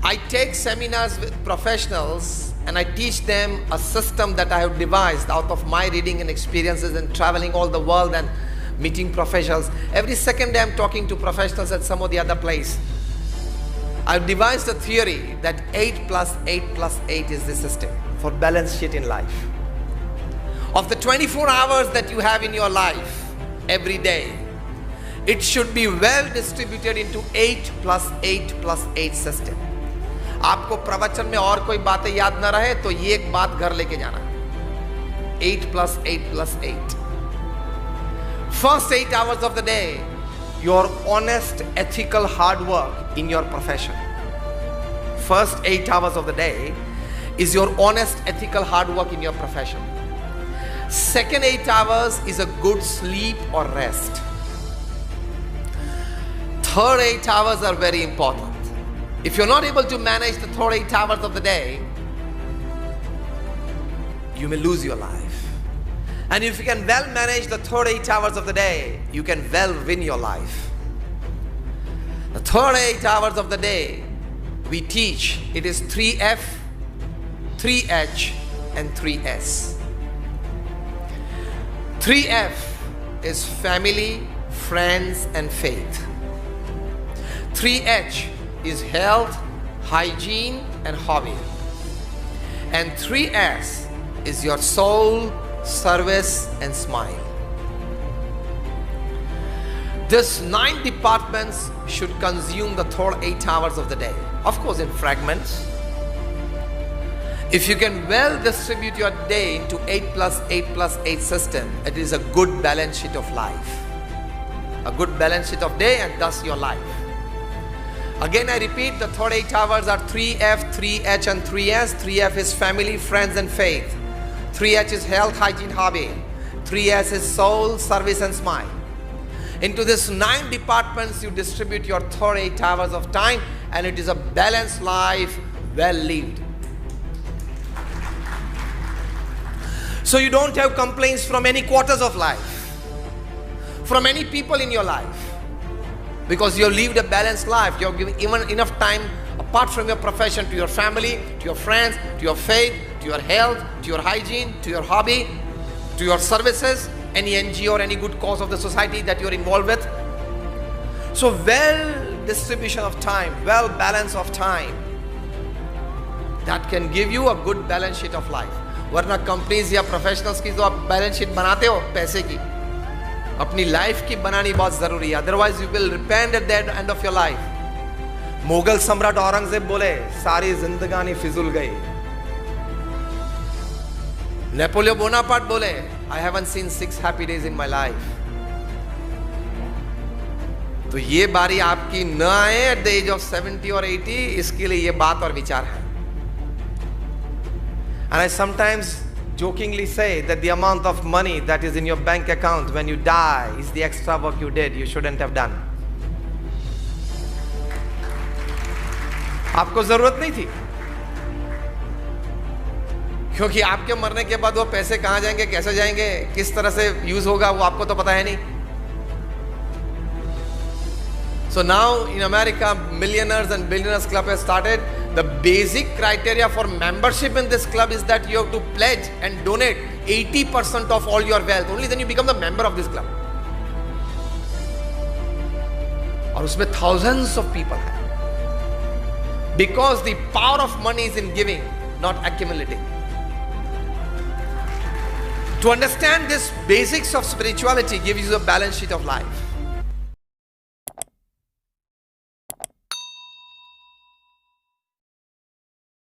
I take seminars with professionals and I teach them a system that I have devised out of my reading and experiences and traveling all the world and meeting professionals. Every second day I'm talking to professionals at some of the other place. I've devised a theory that 8 plus 8 plus 8 is the system for balance sheet in life. Of the 24 hours that you have in your life every day, it should be well distributed into 8 plus 8 plus 8 system. आपको प्रवचन में और कोई बातें याद ना रहे तो ये एक बात घर लेके जाना. 8 plus 8 plus 8. First 8 hours of the day, your honest, ethical hard work in your profession. First 8 hours of the day is your honest, ethical hard work in your profession. Second 8 hours is a good sleep or rest. Third 8 hours are very important. If you're not able to manage the third 8 hours of the day, you may lose your life. And if you can well manage the third 8 hours of the day, you can well win your life. The third 8 hours of the day, we teach, it is 3F, 3H and 3S. 3F is family, friends and faith. 3H is health, hygiene and hobby. And 3S is your soul, service and smile. This 9 departments should consume the third 8 hours of the day. Of course in fragments. If you can well distribute your day into 8 plus 8 plus 8 system, it is a good balance sheet of life. A good balance sheet of day and thus your life. Again I repeat, the third 8 hours are 3F, 3H and 3S. 3F is family, friends and faith. 3H is health, hygiene, hobby. 3S is soul, service and smile. Into this 9 departments you distribute your third 8 hours of time and it is a balanced life, well lived. So you don't have complaints from any quarters of life, from any people in your life. Because you have lived a balanced life. You have given even enough time apart from your profession to your family, to your friends, to your faith, to your health, to your hygiene, to your hobby, to your services, any NGO or any good cause of the society that you are involved with. So well distribution of time, well balance of time, that can give you a good balance sheet of life. वरना companies या professionals की तो आप balance sheet बनाते हो पैसे की, अपनी लाइफ की बनानी बहुत जरूरी है. Otherwise you will repent at the end of your life. Mughal सम्राट औरंगजेब बोले सारी जिंदगानी फिजूल गई. नेपोलियन बोनापार्ट बोले I haven't seen 6 happy days in my life. तो ये बारी आपकी न आए एट द एज ऑफ 70 और 80, इसके लिए ये बात और विचार है. And I sometimes jokingly say that the amount of money that is in your bank account when you die is the extra work you did, you shouldn't have done. आपको जरूरत नहीं थी, क्योंकि आपके मरने के बाद वो पैसे कहां जाएंगे, कैसे जाएंगे, किस तरह से यूज होगा, वो आपको तो पता है नहीं. So now in America, Millionaires and Billionaires Club has started. The basic criteria for membership in this club is that you have to pledge and donate 80% of all your wealth. Only then you become the member of this club. और उसमें thousands of people हैं. Because the power of money is in giving, not accumulating. To understand this basics of spirituality gives you a balance sheet of life.